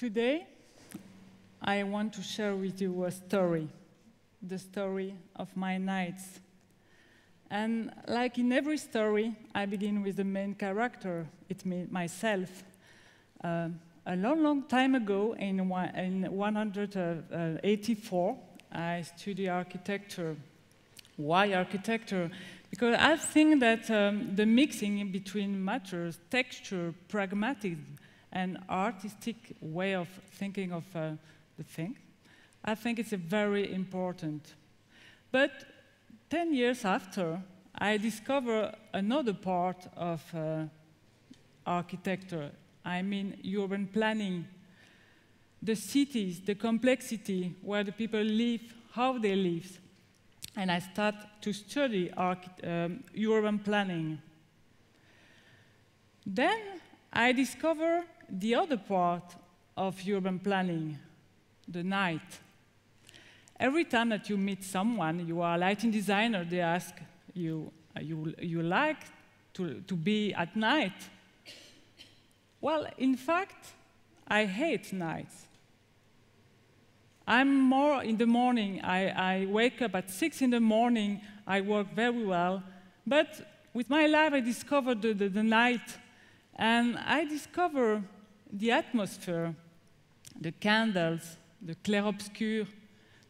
Today, I want to share with you a story, the story of my nights. And like in every story, I begin with the main character, it's me, myself. A long, long time ago, in 184, I studied architecture. Why architecture? Because I think that the mixing between matters, texture, pragmatism, and artistic way of thinking of the thing, I think it's very important. But 10 years after, I discovered another part of architecture. I mean urban planning, the cities, the complexity, where the people live, how they live. And I start to study urban planning. Then I discover the other part of urban planning, the night. Every time that you meet someone, you are a lighting designer, they ask you, you like to be at night? Well, in fact, I hate nights. I'm more in the morning. I wake up at 6 in the morning. I work very well. But with my life, I discovered the night. And I discover the atmosphere, the candles, the clair-obscur,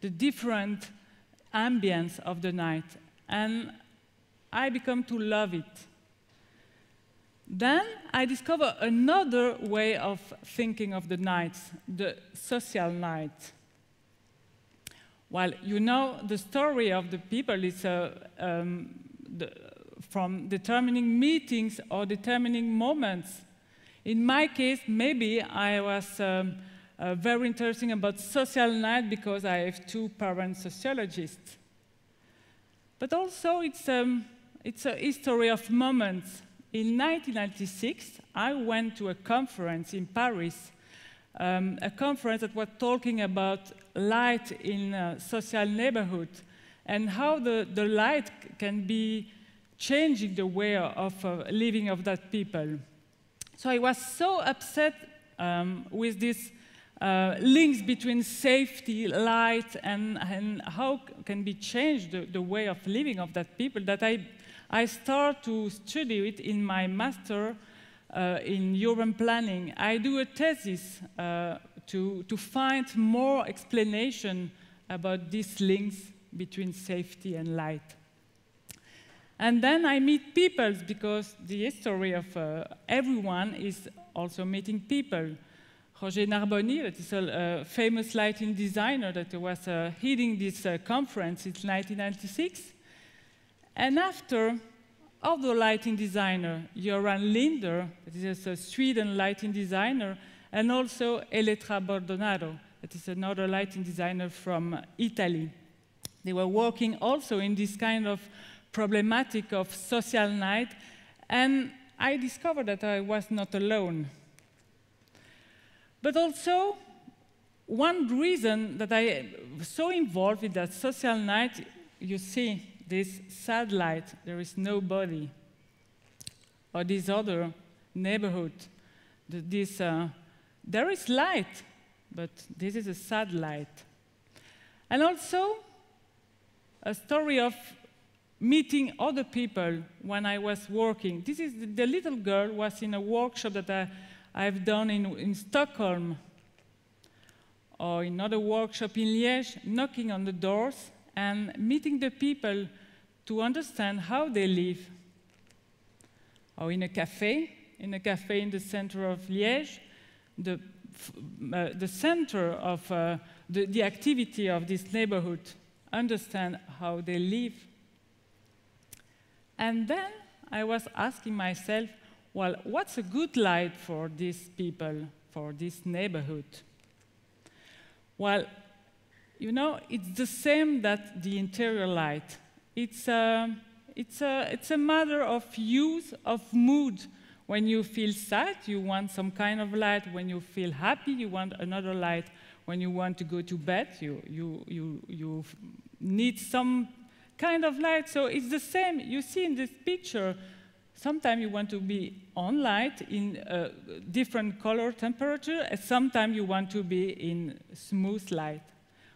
the different ambience of the night. And I become to love it. Then I discover another way of thinking of the night, the social night. Well, you know, the story of the people is from determining meetings or determining moments. In my case, maybe I was very interested about social night because I have two parent sociologists. But also, it's a history of moments. In 1996, I went to a conference in Paris, a conference that was talking about light in social neighborhood and how the light can be changing the way of living of that people. So I was so upset with these links between safety, light, and how can be changed the way of living of that people that I start to study it in my master in urban planning. I do a thesis to find more explanation about these links between safety and light. And then I meet people, because the history of everyone is also meeting people. Roger Narboni, that is a famous lighting designer that was heading this conference in 1996. And after, other lighting designer, Göran Linder, that is a Sweden lighting designer, and also Elettra Bordonaro, that is another lighting designer from Italy. They were working also in this kind of problematic of social night, and I discovered that I was not alone. But also, one reason that I was so involved with that social night, you see, this sad light, there is nobody. Or this other neighborhood, there is light, but this is a sad light. And also, a story of meeting other people when I was working. This is the little girl was in a workshop that I've done in Stockholm, or another workshop in Liège, knocking on the doors and meeting the people to understand how they live. Or in a cafe in the center of Liège, the center of the activity of this neighborhood, understand how they live. And then I was asking myself, well, what's a good light for these people, for this neighborhood? Well, you know, it's the same that the interior light. It's a matter of use, of mood. When you feel sad, you want some kind of light. When you feel happy, you want another light. When you want to go to bed, you need some kind of light. So it's the same. You see in this picture Sometimes you want to be on light in different color temperature, and sometimes you want to be in smooth light.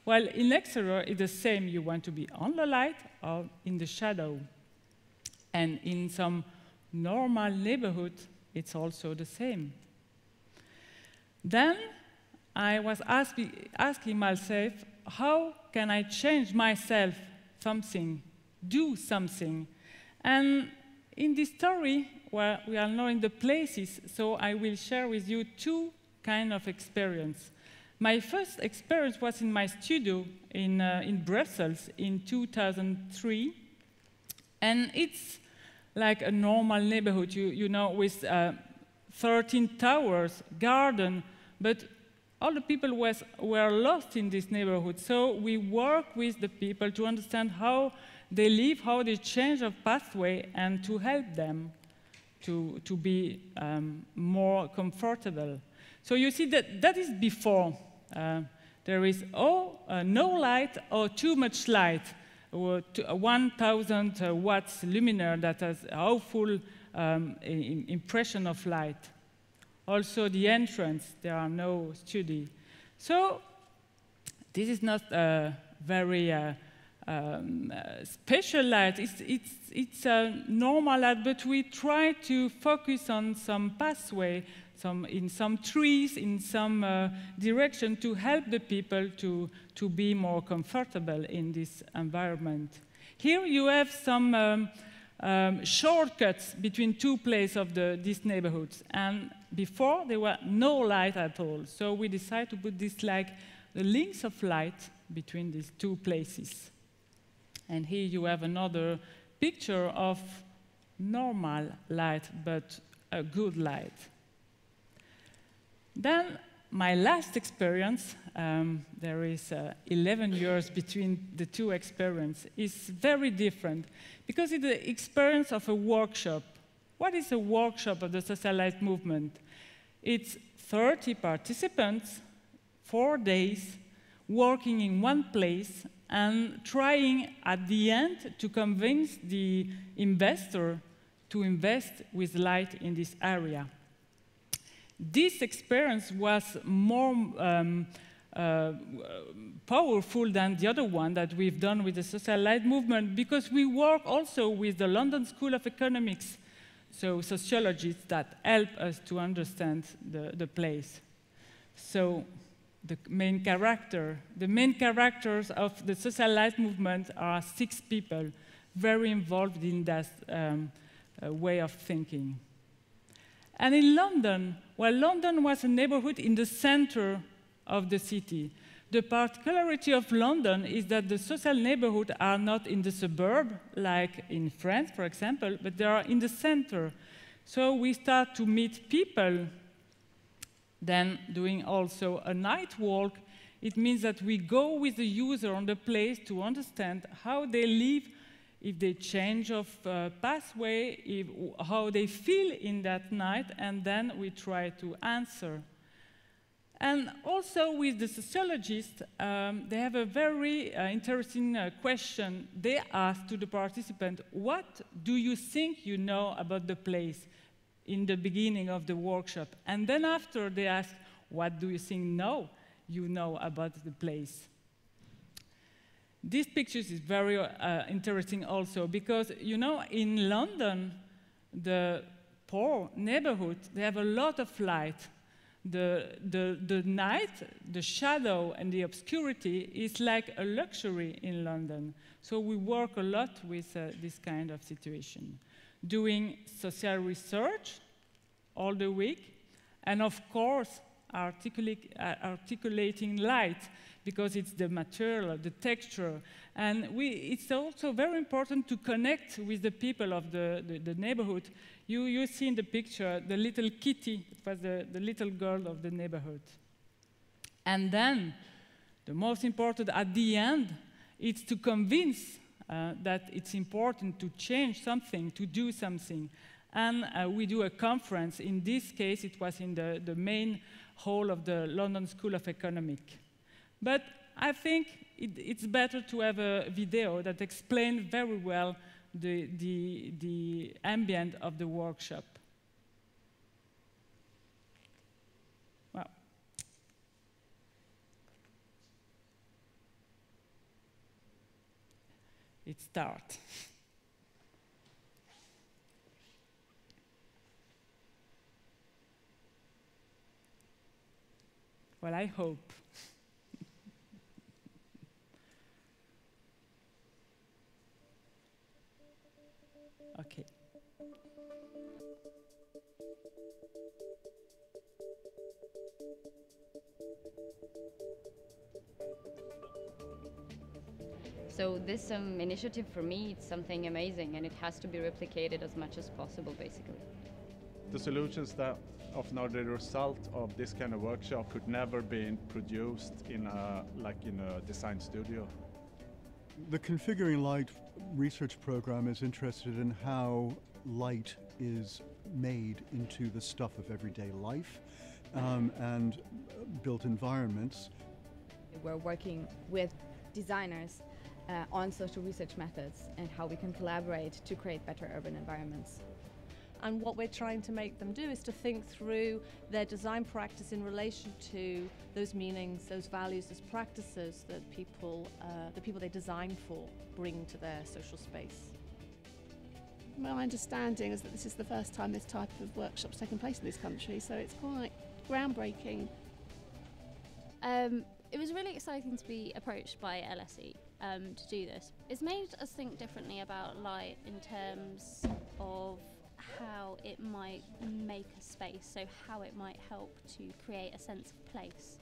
While in exterior, it's the same. You want to be on the light or in the shadow. And in some normal neighborhood, it's also the same. Then I was asking myself, how can I change myself something, do something? And in this story, where we are knowing the places, so I will share with you two kinds of experience. My first experience was in my studio in Brussels in 2003. And it's like a normal neighborhood, you know, with 13 towers, garden, but all the people were lost in this neighborhood. So we work with the people to understand how they live, how they change of pathway, and to help them to be more comfortable. So you see that is before. There is no light or too much light, or 1,000 watts luminaire that has a powerful impression of light. Also the entrance, there are no study. So this is not a very special light. It's a normal light, but we try to focus on some pathway, in some trees, in some direction to help the people to be more comfortable in this environment. Here you have some shortcuts between two places of these neighborhoods. And before, there were no light at all. So we decided to put this like the links of light between these two places. And here you have another picture of normal light, but a good light. Then my last experience, there is 11 years between the two experiences, is very different because it's the experience of a workshop. What is a workshop of the social light movement? It's 30 participants, 4 days, working in one place and trying at the end to convince the investor to invest with light in this area. This experience was more powerful than the other one that we've done with the social light movement because we work also with the London School of Economics, so sociologists that help us to understand the place. So the main characters of the social light movement are 6 people very involved in that way of thinking. And in London, well, London was a neighborhood in the center of the city. The particularity of London is that the social neighborhoods are not in the suburb, like in France, for example, but they are in the center. So we start to meet people, then doing also a night walk. It means that we go with the user on the place to understand how they live, if they change of pathway, how they feel in that night, and then we try to answer. And also with the sociologists, they have a very interesting question. They ask to the participant, what do you think you know about the place in the beginning of the workshop? And then after they ask, what do you think you know about the place? This picture is very interesting also because, you know, in London, the poor neighborhood, they have a lot of light. The night, the shadow, and the obscurity is like a luxury in London. So we work a lot with this kind of situation. Doing social research all the week, and of course, articulating light, because it's the material, the texture. And it's also very important to connect with the people of the neighborhood. You see in the picture the little kitty, it was the little girl of the neighborhood. And then, the most important at the end, it's to convince that it's important to change something, to do something. And we do a conference. In this case, it was in the main hall of the London School of Economics. But I think it's better to have a video that explains very well the ambient of the workshop. Well, it starts. Well, I hope. Okay. So this initiative for me, it's something amazing, and it has to be replicated as much as possible, basically. The solutions that often are the result of this kind of workshop could never be produced in a design studio. The Configuring Light research program is interested in how light is made into the stuff of everyday life and built environments. We're working with designers on social research methods and how we can collaborate to create better urban environments. And what we're trying to make them do is to think through their design practice in relation to those meanings, those values, those practices that the people they design for bring to their social space. My understanding is that this is the first time this type of workshop's taken place in this country, so it's quite groundbreaking. It was really exciting to be approached by LSE to do this. It's made us think differently about light in terms of how it might make a space, so how it might help to create a sense of place.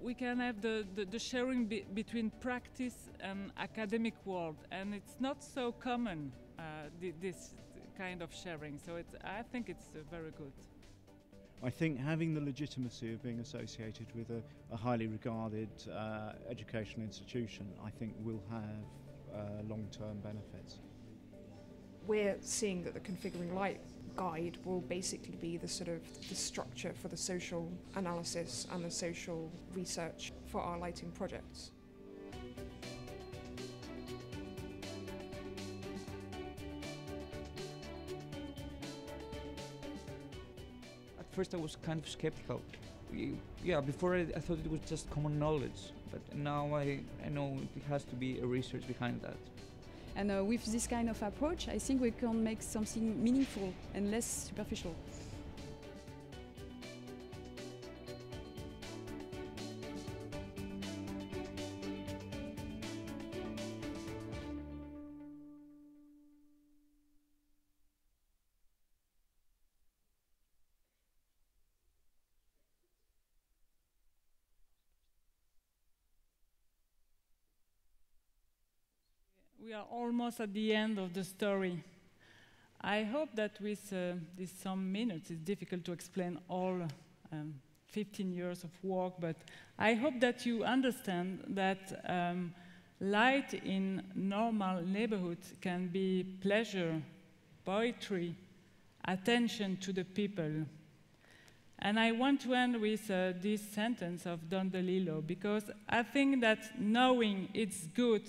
We can have the sharing between practice and academic world, and it's not so common, this kind of sharing, so I think it's very good. I think having the legitimacy of being associated with a highly regarded educational institution, I think will have long-term benefits. We're seeing that the Configuring Light guide will basically be the structure for the social analysis and the social research for our lighting projects. At first I was kind of skeptical. Before I thought it was just common knowledge, but now I know it has to be a research behind that. And with this kind of approach, I think we can make something meaningful and less superficial. We are almost at the end of the story. I hope that with these some minutes, it's difficult to explain all 15 years of work, but I hope that you understand that light in normal neighborhoods can be pleasure, poetry, attention to the people. And I want to end with this sentence of Don DeLillo, because I think that knowing it's good,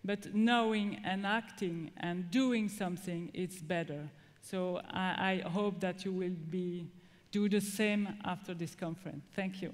but knowing and acting and doing something, it's better. So I hope that you will do the same after this conference. Thank you.